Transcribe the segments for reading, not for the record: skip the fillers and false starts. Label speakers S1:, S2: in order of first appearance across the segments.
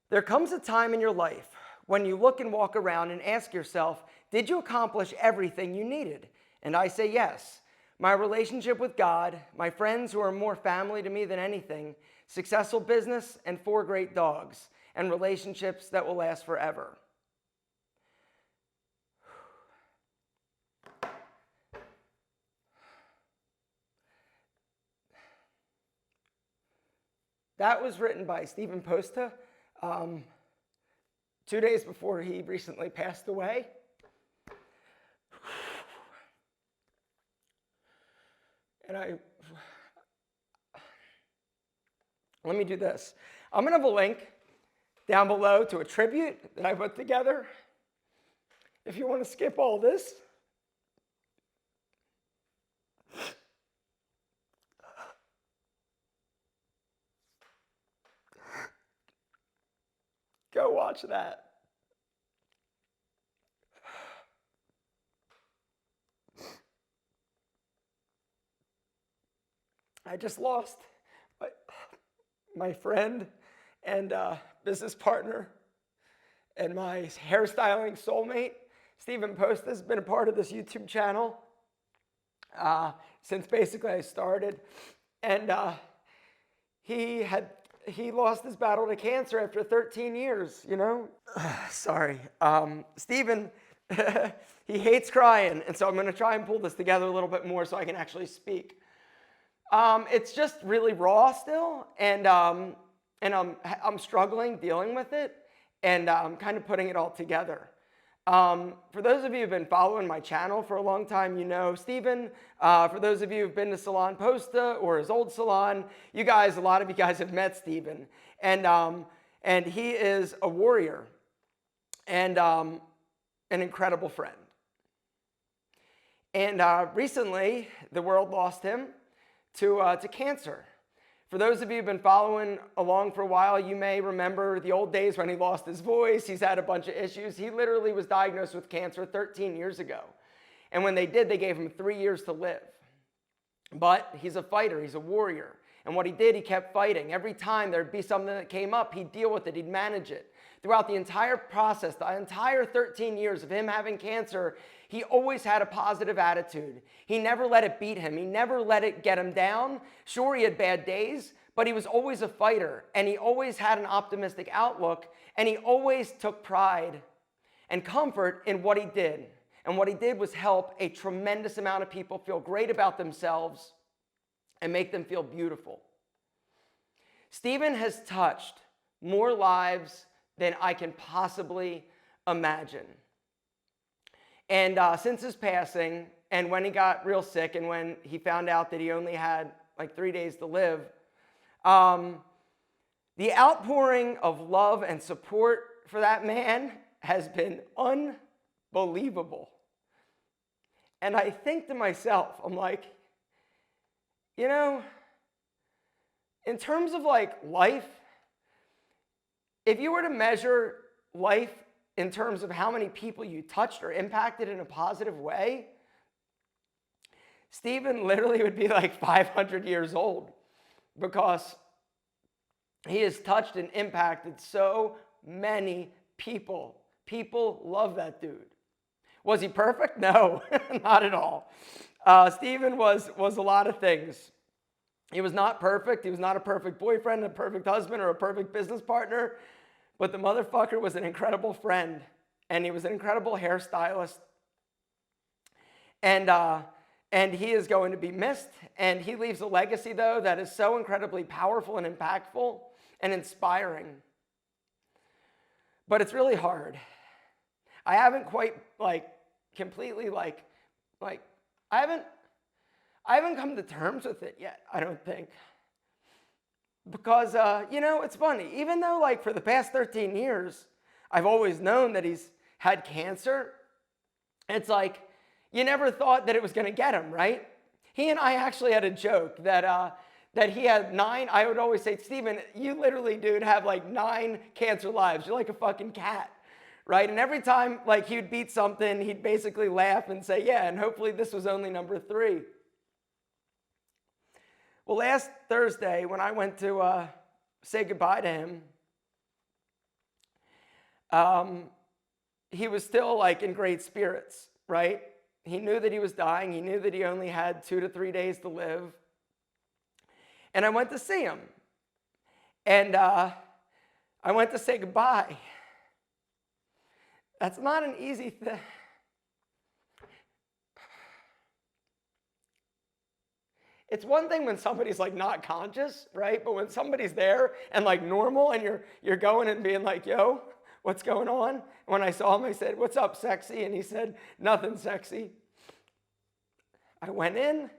S1: There comes a time in your life when you look and walk around and ask yourself, did you accomplish everything you needed? And I say yes. My relationship with God, my friends who are more family to me than anything, successful business, and 4 great dogs, and relationships that will last forever. That was written by Stephen Posta 2 days before he recently passed away. And let me do this. I'm going to have a link down below to a tribute that I put together. If you want to skip all this, go watch that. I just lost my friend and business partner and my hairstyling soulmate. Stephen Post has been a part of this YouTube channel since basically I started. And he lost his battle to cancer after 13 years, you know? Sorry. Stephen, he hates crying, and so I'm going to try and pull this together a little bit more so I can actually speak. It's just really raw still, and I'm struggling dealing with it, and I'm kind of putting it all together. For those of you who've been following my channel for a long time, you know Stephen. For those of you who've been to Salon Posta or his old salon, a lot of you guys have met Stephen, and he is a warrior and an incredible friend. And recently, the world lost him to cancer. For those of you who've been following along for a while, you may remember the old days when he lost his voice. He's had a bunch of issues. He literally was diagnosed with cancer 13 years ago. And when they did, they gave him 3 years to live. But he's a fighter. He's a warrior. And what he did, he kept fighting. Every time there'd be something that came up, he'd deal with it. He'd manage it. Throughout the entire process, the entire 13 years of him having cancer, he always had a positive attitude. He never let it beat him. He never let it get him down. Sure, he had bad days, but he was always a fighter, and he always had an optimistic outlook, and he always took pride and comfort in what he did. And what he did was help a tremendous amount of people feel great about themselves and make them feel beautiful. Stephen has touched more lives than I can possibly imagine. And since his passing, and when he got real sick, and when he found out that he only had like 3 days to live, the outpouring of love and support for that man has been unbelievable. And I think to myself, I'm like, you know, in terms of like life, if you were to measure life in terms of how many people you touched or impacted in a positive way, Stephen literally would be like 500 years old, because he has touched and impacted so many people. People love that dude. Was he perfect? No, not at all. Stephen was a lot of things. He was not perfect. He was not a perfect boyfriend, a perfect husband, or a perfect business partner. But the motherfucker was an incredible friend, and he was an incredible hairstylist. And he is going to be missed, and he leaves a legacy, though, that is so incredibly powerful and impactful and inspiring. But it's really hard. I haven't quite, completely, I haven't come to terms with it yet, I don't think. Because, it's funny. Even though, for the past 13 years, I've always known that he's had cancer, it's like, you never thought that it was going to get him, right? He and I actually had a joke that he had 9. I would always say, Stephen, you literally, dude, have 9 cancer lives. You're like a fucking cat, right? And every time, he would beat something, he'd basically laugh and say, yeah, and hopefully this was only number 3. Well, last Thursday, when I went to say goodbye to him, he was still like in great spirits, right? He knew that he was dying. He knew that he only had 2 to 3 days to live. And I went to see him. And I went to say goodbye. That's not an easy thing. It's one thing when somebody's like not conscious, right? But when somebody's there and like normal and you're going and being like, yo, what's going on? When I saw him, I said, what's up, sexy? And he said, nothing, sexy. I went in.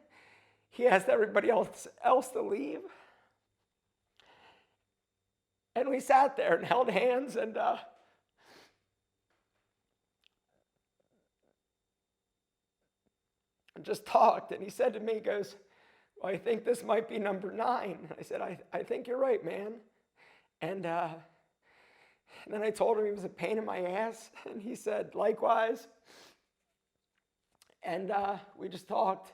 S1: He asked everybody else to leave. And we sat there and held hands and just talked. And he said to me, he goes, well, I think this might be number 9. I said, I think you're right, man. And then I told him he was a pain in my ass. And he said, likewise. And we just talked.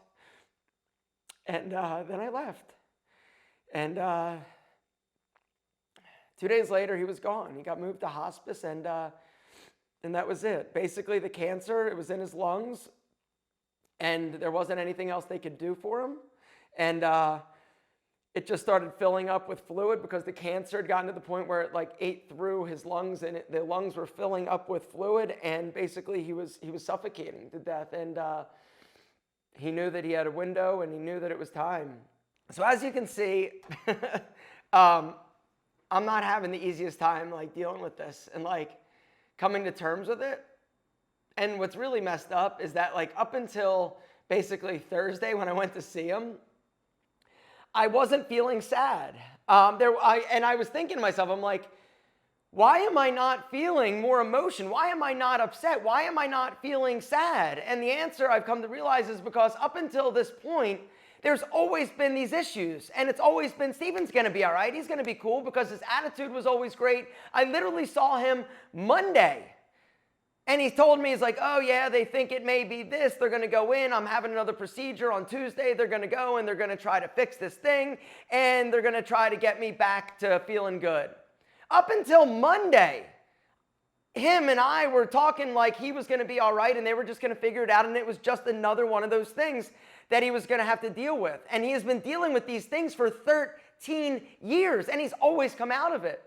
S1: And then I left. And 2 days later, he was gone. He got moved to hospice, and that was it. Basically, the cancer, it was in his lungs, and there wasn't anything else they could do for him. And it just started filling up with fluid because the cancer had gotten to the point where it like ate through his lungs, and the lungs were filling up with fluid, and basically he was suffocating to death. And he knew that he had a window, and he knew that it was time. So as you can see, I'm not having the easiest time like dealing with this and like coming to terms with it. And what's really messed up is that like up until basically Thursday when I went to see him, I wasn't feeling sad. I was thinking to myself, I'm like, why am I not feeling more emotion? Why am I not upset? Why am I not feeling sad? And the answer I've come to realize is because up until this point, there's always been these issues. And it's always been, Steven's going to be all right. He's going to be cool because his attitude was always great. I literally saw him Monday. And he told me, he's like, oh yeah, they think it may be this. They're going to go in. I'm having another procedure on Tuesday. They're going to go and they're going to try to fix this thing. And they're going to try to get me back to feeling good. Up until Monday, him and I were talking like he was going to be all right and they were just going to figure it out. And it was just another one of those things that he was going to have to deal with. And he has been dealing with these things for 13 years and he's always come out of it.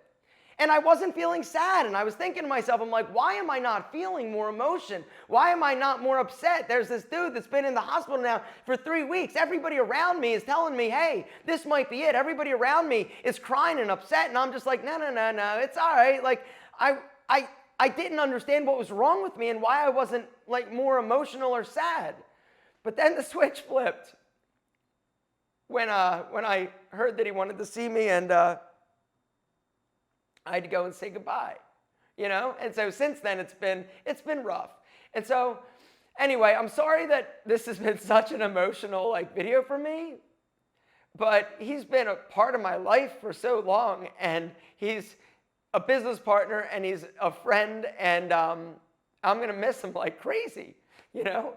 S1: And I wasn't feeling sad, and I was thinking to myself, I'm like, why am I not feeling more emotion? Why am I not more upset? There's this dude that's been in the hospital now for 3 weeks. Everybody around me is telling me, hey, this might be it. Everybody around me is crying and upset, and I'm just like, no, it's all right. Like, I didn't understand what was wrong with me and why I wasn't like more emotional or sad. But then the switch flipped when I heard that he wanted to see me, and I had to go and say goodbye, you know? And so since then, it's been rough. And so anyway, I'm sorry that this has been such an emotional like video for me, but he's been a part of my life for so long, and he's a business partner and he's a friend, and I'm gonna miss him like crazy, you know?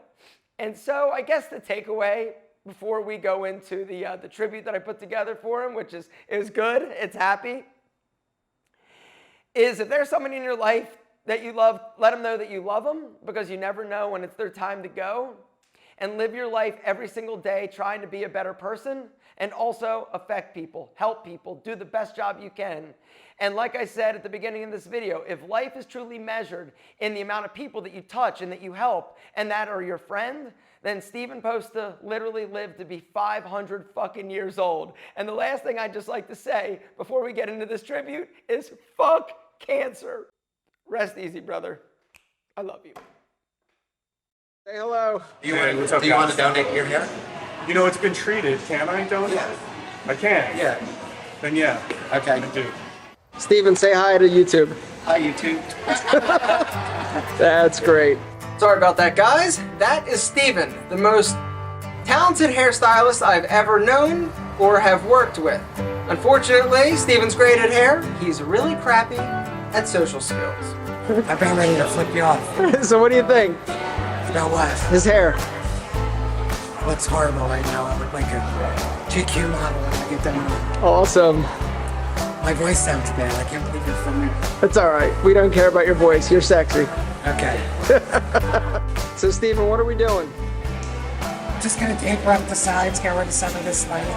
S1: And so I guess the takeaway before we go into the tribute that I put together for him, which is good, it's happy, is if there's somebody in your life that you love, let them know that you love them, because you never know when it's their time to go. And live your life every single day trying to be a better person and also affect people, help people, do the best job you can. And like I said at the beginning of this video, if life is truly measured in the amount of people that you touch and that you help and that are your friend, then Steven Posta literally lived to be 500 fucking years old. And the last thing I'd just like to say before we get into this tribute is fuck cancer. Rest easy, brother. I love you. Say hello.
S2: Do you want to donate your hair?
S3: You know, it's been treated. Can I donate?
S2: Yeah.
S3: I can?
S2: Yeah.
S3: Then yeah.
S2: Okay.
S3: I do.
S1: Steven, say hi to YouTube.
S2: Hi, YouTube.
S1: That's great. Sorry about that, guys. That is Steven, the most talented hairstylist I've ever known or have worked with. Unfortunately, Steven's great at hair. He's really crappy at social skills.
S2: I've been ready to flip you off.
S1: So what do you think?
S2: About what?
S1: His hair.
S2: What's horrible right now? I look like a GQ model when I get done.
S1: Awesome.
S2: My voice sounds bad. I can't believe you're filming.
S1: It's all right. We don't care about your voice. You're sexy.
S2: Okay.
S1: So, Steven, what are we doing?
S2: Just gonna taper up the sides, get rid of some of this length.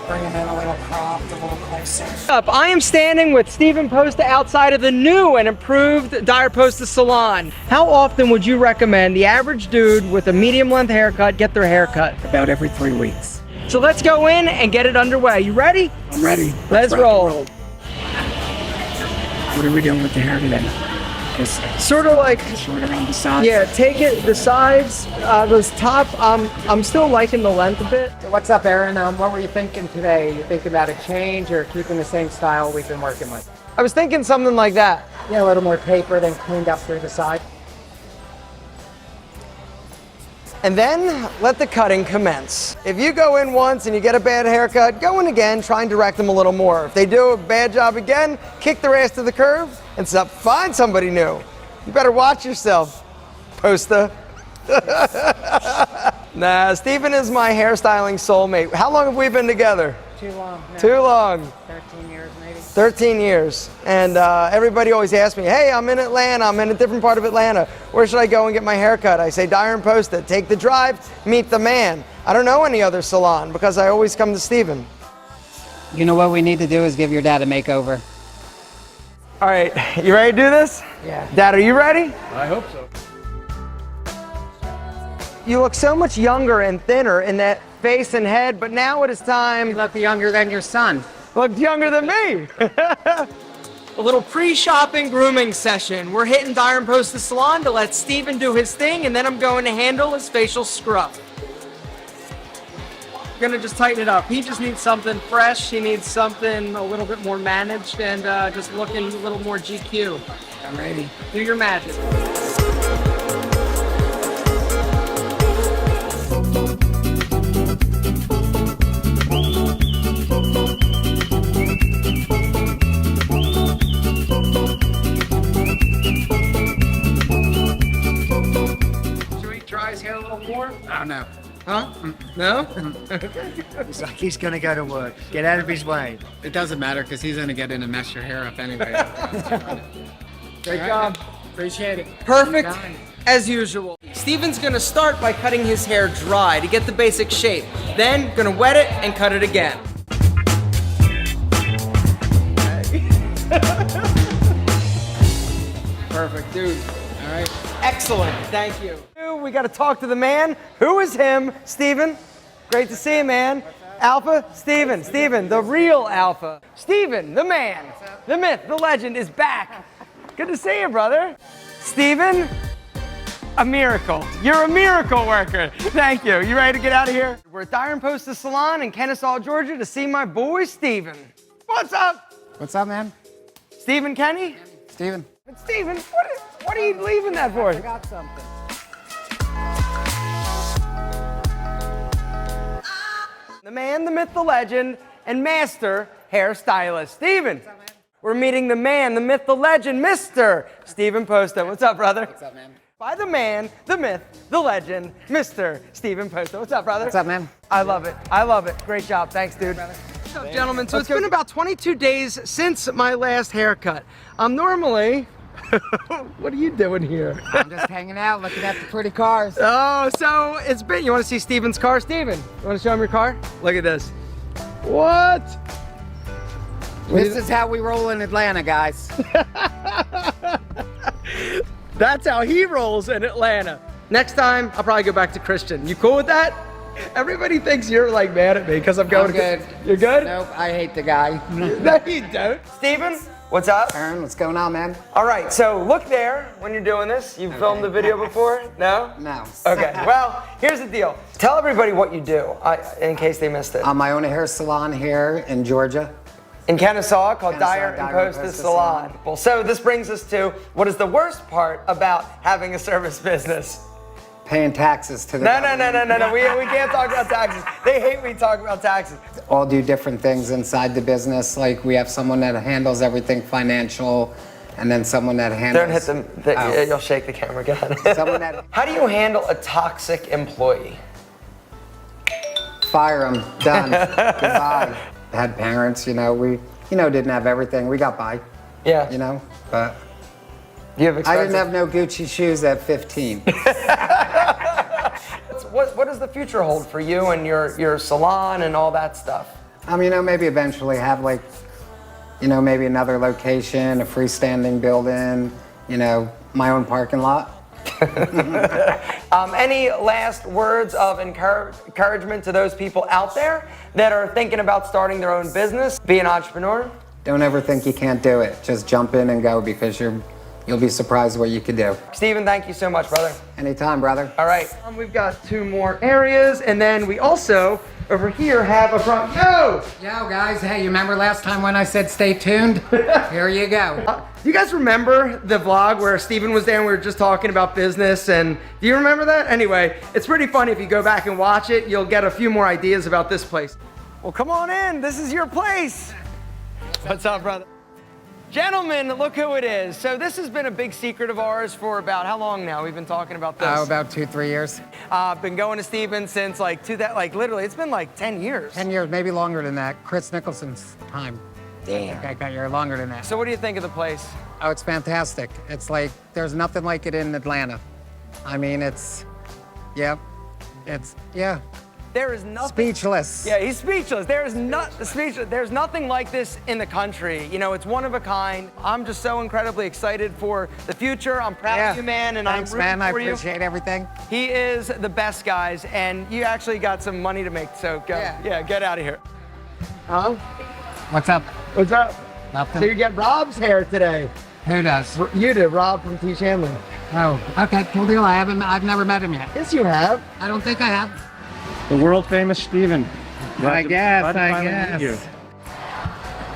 S2: Bring them in a little cropped, a little closer.
S1: I am standing with Steven Posta outside of the new and improved Dyer Posta salon. How often would you recommend the average dude with a medium length haircut get their haircut?
S2: About every 3 weeks.
S1: So let's go in and get it underway. You ready?
S2: I'm ready.
S1: Let's
S2: rock and
S1: roll.
S2: What are we doing with the hair today? Just
S1: Sort of like,
S2: short around the sides.
S1: yeah, take it, the sides, those top, I'm still liking the length a bit.
S2: So what's up, Aaron? What were you thinking today? You thinking about a change or keeping the same style we've been working with?
S1: I was thinking something like that.
S2: Yeah, a little more taper, then cleaned up through the side.
S1: And then let the cutting commence. If you go in once and you get a bad haircut, go in again, try and direct them a little more. If they do a bad job again, kick their ass to the curb and find somebody new. You better watch yourself, Posta. Nah, Steven is my hairstyling soulmate. How long have we been together?
S2: Too long. No,
S1: Too long.
S2: 13 years maybe.
S1: 13 years. And everybody always asks me, hey, I'm in Atlanta, I'm in a different part of Atlanta. Where should I go and get my hair cut? I say, Dyer and Posta, take the drive, meet the man. I don't know any other salon because I always come to Steven.
S2: You know what we need to do is give your dad a makeover.
S1: All right, you ready to do this?
S2: Yeah.
S1: Dad, are you ready?
S3: I hope so.
S1: You look so much younger and thinner in that face and head, but now it is time.
S2: You look younger than your son.
S1: Look younger than me. A little pre-shopping grooming session. We're hitting Dyer and Posta salon to let Steven do his thing, and then I'm going to handle his facial scrub. Gonna just tighten it up. He just needs something fresh. He needs something a little bit more managed and just looking a little more GQ.
S2: I'm ready.
S1: Do your magic. Should we try his hair a little more?
S2: Oh, no.
S1: Huh? No?
S2: It's like he's gonna go to work. Get out of his way.
S4: It doesn't matter because he's gonna get in and mess your hair up anyway.
S1: Great job.
S4: Appreciate it.
S1: Perfect as usual. Steven's gonna start by cutting his hair dry to get the basic shape. Then gonna wet it and cut it again. Perfect, dude.
S4: All right.
S1: Excellent, thank you. We gotta talk to the man. Who is him? Steven. Great to see you, man. Alpha, Steven. Steven, the real Alpha. Steven, the man, the myth, the legend is back. Good to see you, brother. Steven, a miracle. You're a miracle worker. Thank you. You ready to get out of here? We're at Dyer and Posta Salon in Kennesaw, Georgia to see my boy, Steven. What's up?
S2: What's up, man?
S1: Steven Kenny?
S2: Steven.
S1: But Steven, what are you leaving that for?
S2: I got something.
S1: The man, the myth, the legend, and master hairstylist, Steven. We're meeting the man, the myth, the legend, Mr. Steven Posta. What's up, brother?
S2: What's up, man?
S1: By the man, the myth, the legend, Mr. Steven Posta. What's up, brother?
S2: What's up, man?
S1: I love it. I love it. Great job. Thanks, dude. What's up, gentlemen? So it's been about 22 days since my last haircut. Normally, what are you doing here?
S2: I'm just hanging out, looking at the pretty cars.
S1: Oh, so it's been, you want to see Steven's car? Steven, you want to show him your car? Look at this. What?
S2: This is how we roll in Atlanta, guys.
S1: That's how he rolls in Atlanta. Next time, I'll probably go back to Christian. You cool with that? Everybody thinks you're like mad at me because I'm going
S2: I'm good.
S1: You're good?
S2: Nope, I hate the guy.
S1: No, you don't. Steven, what's up?
S2: Aaron, what's going on, man?
S1: All right, so look there when you're doing this. You've filmed the video before? No?
S2: No.
S1: Okay, well, here's the deal. Tell everybody what you do in case they missed it.
S2: I own a hair salon here in Georgia.
S1: In Kennesaw, called
S2: Kennesaw,
S1: Dyer and
S2: Dyer and
S1: Posta
S2: Posta
S1: Salon.
S2: Salon.
S1: Well, so this brings us to what is the worst part about having a service business?
S2: Paying taxes to the
S1: No. We can't talk about taxes. They hate me talk about taxes.
S2: All do different things inside the business. Like we have someone that handles everything financial, and then someone that handles.
S1: Don't hit them.
S2: Oh.
S1: You'll shake the camera again.
S2: Someone that
S1: How do you handle a toxic employee?
S2: fire them, done, goodbye. Had parents, you know, we didn't have everything. We got by,
S1: Yeah.
S2: but
S1: You have
S2: I
S1: expensive.
S2: didn't have no Gucci shoes at 15.
S1: What does the future hold for you and your salon and all that stuff?
S2: Maybe eventually have maybe another location, a freestanding building, my own parking lot.
S1: Any last words of encouragement to those people out there that are thinking about starting their own business, be an entrepreneur?
S2: Don't ever think you can't do it. Just jump in and go because you'll be surprised what you could do.
S1: Steven, thank you so much, brother.
S2: Anytime, brother.
S1: All right, we've got 2 more areas, and then we also, over here, have a front. Yo!
S2: Yo, guys. Hey, you remember last time when I said stay tuned? Here you go.
S1: Do you guys remember the vlog where Steven was there and we were just talking about business? And do you remember that? Anyway, it's pretty funny. If you go back and watch it, you'll get a few more ideas about this place. Well, come on in. This is your place. What's up, brother? Gentlemen, look who it is. So this has been a big secret of ours for about how long now? We've been talking about this.
S2: About 2-3 years.
S1: I've been going to Steven since literally, it's been like 10 years.
S2: 10 years, maybe longer than that. Chris Nicholson's time.
S1: Damn.
S2: I got you longer than that.
S1: So what do you think of the place?
S2: Oh, it's fantastic. It's like, there's nothing like it in Atlanta.
S1: There is nothing.
S2: Speechless.
S1: Yeah, he's speechless. There's nothing like this in the country. It's one of a kind. I'm just so incredibly excited for the future. I'm proud of you, man, and
S2: Thanks,
S1: I'm rooting
S2: man. I
S1: for you.
S2: appreciate everything.
S1: He is the best, guys, and you actually got some money to make, so go. Yeah, get out of here. Huh?
S2: What's up?
S1: What's up?
S2: Nothing.
S1: So you get Rob's hair today.
S2: Who does?
S1: You did, Rob from T. Chandler.
S2: Oh, okay, cool deal. I've never met him yet.
S1: Yes, you have.
S2: I don't think I have.
S3: The world famous Steven.
S2: I guess.
S3: You.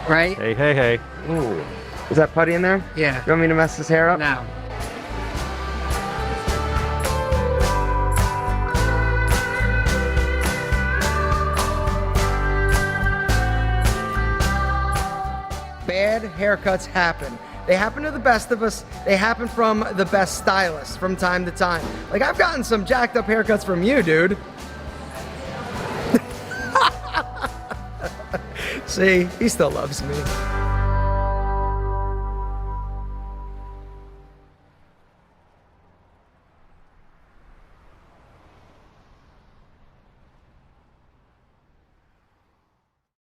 S2: Right?
S3: Hey.
S1: Ooh. Is that putty in there?
S2: Yeah.
S1: You want me to mess his hair up?
S2: No.
S1: Bad haircuts happen. They happen to the best of us. They happen from the best stylists from time to time. Like, I've gotten some jacked up haircuts from you, dude. See, he still loves me.